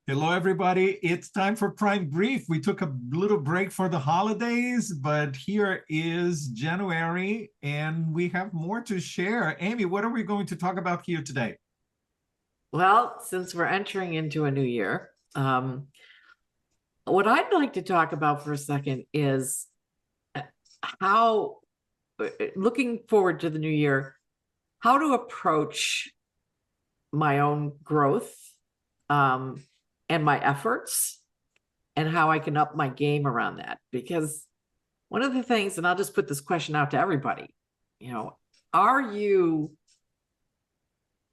Hello, everybody. It's time for Prime Brief. We took a little break for the holidays, but here is January, and we have more to share. Amy, what are we going to talk about here today? Well, since we're entering into a new year, what I'd like to talk about for a second is how, looking forward to the new year, how to approach my own growth and my efforts, and how I can up my game around that. Because one of the things, and I'll just put this question out to everybody, are you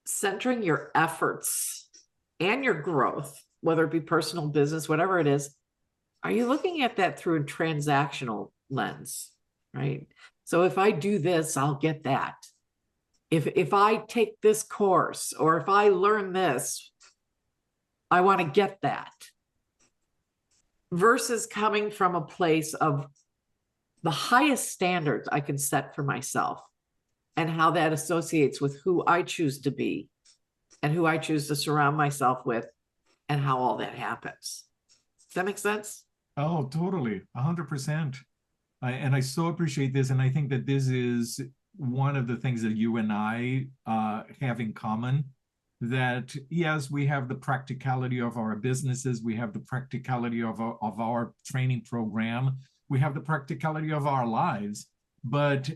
centering your efforts and your growth, whether it be personal, business, whatever it is, are you looking at that through a transactional lens, right? So if I do this, I'll get that. If I take this course, or if I learn this, I want to get that. Versus coming from a place of the highest standards I can set for myself, and how that associates with who I choose to be and who I choose to surround myself with, and how all that happens. Does that make sense? Oh, totally. 100%. And I so appreciate this. And I think that this is one of the things that you and I have in common, that yes, we have the practicality of our businesses. We have the practicality of our training program. We have the practicality of our lives. But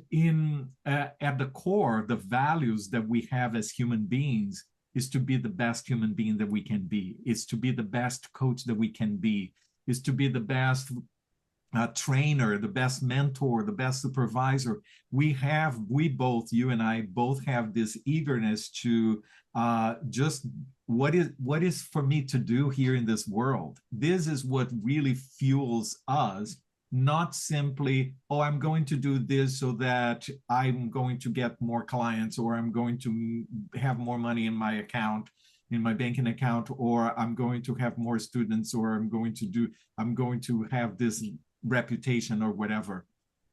at the core, the values that we have as human beings is to be the best human being that we can be, is to be the best coach that we can be, is to be the best trainer, the best mentor, the best supervisor. We both, you and I both have this eagerness to just what is for me to do here in this world. This is what really fuels us. Not simply, oh, I'm going to do this so that I'm going to get more clients, or I'm going to have more money in my account, in my banking account, or I'm going to have more students, or I'm going to have this reputation or whatever.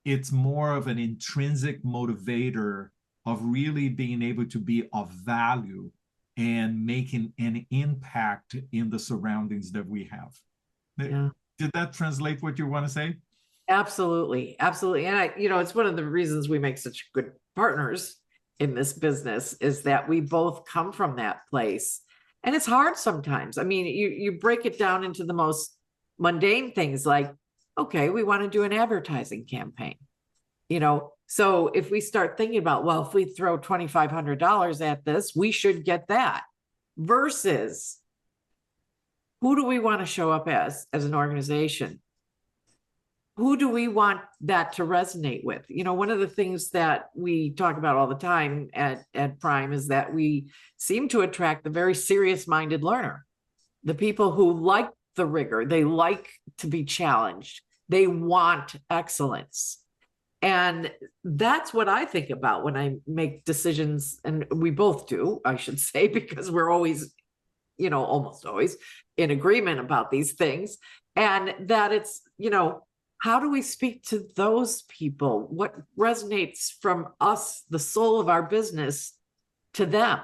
It's more of an intrinsic motivator of really being able to be of value and making an impact in the surroundings that we have. Yeah. Did that translate what you want to say? Absolutely. Absolutely. And it's one of the reasons we make such good partners in this business, is that we both come from that place. And it's hard sometimes. I mean, you break it down into the most mundane things, like, okay, we want to do an advertising campaign. So if we start thinking about, well, if we throw $2,500 at this, we should get that, versus who do we want to show up as an organization? Who do we want that to resonate with? One of the things that we talk about all the time at Prime is that we seem to attract the very serious-minded learner, the people who like the rigor, they like to be challenged, they want excellence. And that's what I think about when I make decisions, and we both do, I should say, because we're always, almost always in agreement about these things. And that it's, how do we speak to those people? What resonates from us, the soul of our business, to them?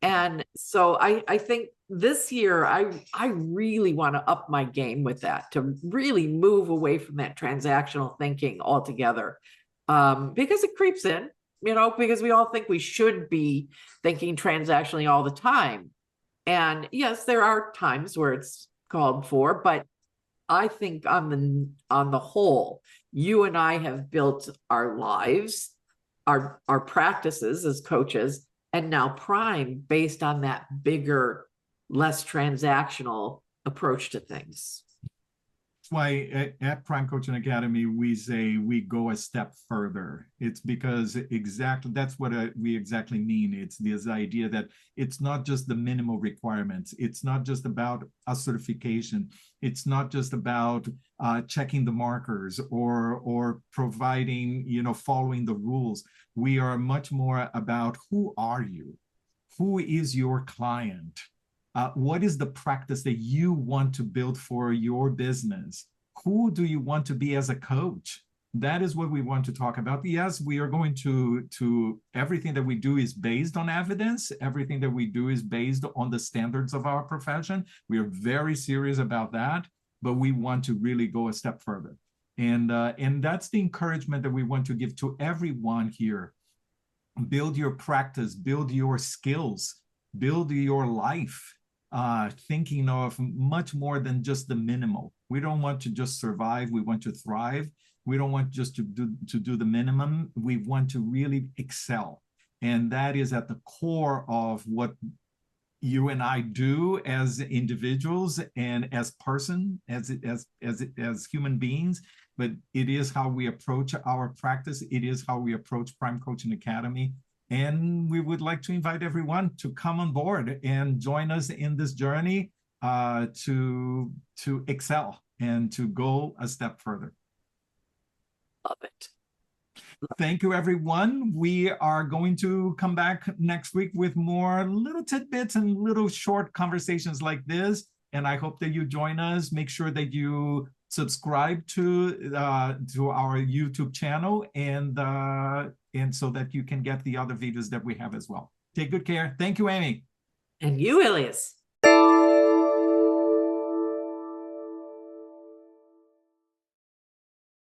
And so I think this year, I really want to up my game with that, to really move away from that transactional thinking altogether, because it creeps in, because we all think we should be thinking transactionally all the time. And yes, there are times where it's called for, but I think on the whole, you and I have built our lives, our practices as coaches, and now Prime, based on that bigger, less transactional approach to things. That's why at Prime Coaching Academy, we say we go a step further. It's because exactly that's what we exactly mean. It's this idea that it's not just the minimal requirements. It's not just about a certification. It's not just about checking the markers or providing, following the rules. We are much more about, who are you? Who is your client? What is the practice that you want to build for your business? Who do you want to be as a coach? That is what we want to talk about. Yes, we are going to everything that we do is based on evidence. Everything that we do is based on the standards of our profession. We are very serious about that, but we want to really go a step further. And that's the encouragement that we want to give to everyone here. Build your practice, build your skills, build your life, thinking of much more than just the minimal. We don't want to just survive, we want to thrive. We don't want just to do the minimum. We want to really excel. And that is at the core of what you and I do as individuals and as person, as human beings. But it is how we approach our practice. It is how we approach Prime Coaching Academy. And we would like to invite everyone to come on board and join us in this journey to excel and to go a step further. Love it. Thank you, everyone. We are going to come back next week with more little tidbits and little short conversations like this. And I hope that you join us. Make sure that you subscribe to our YouTube channel and so that you can get the other videos that we have as well. Take good care. Thank you, Amy. And you, Elias.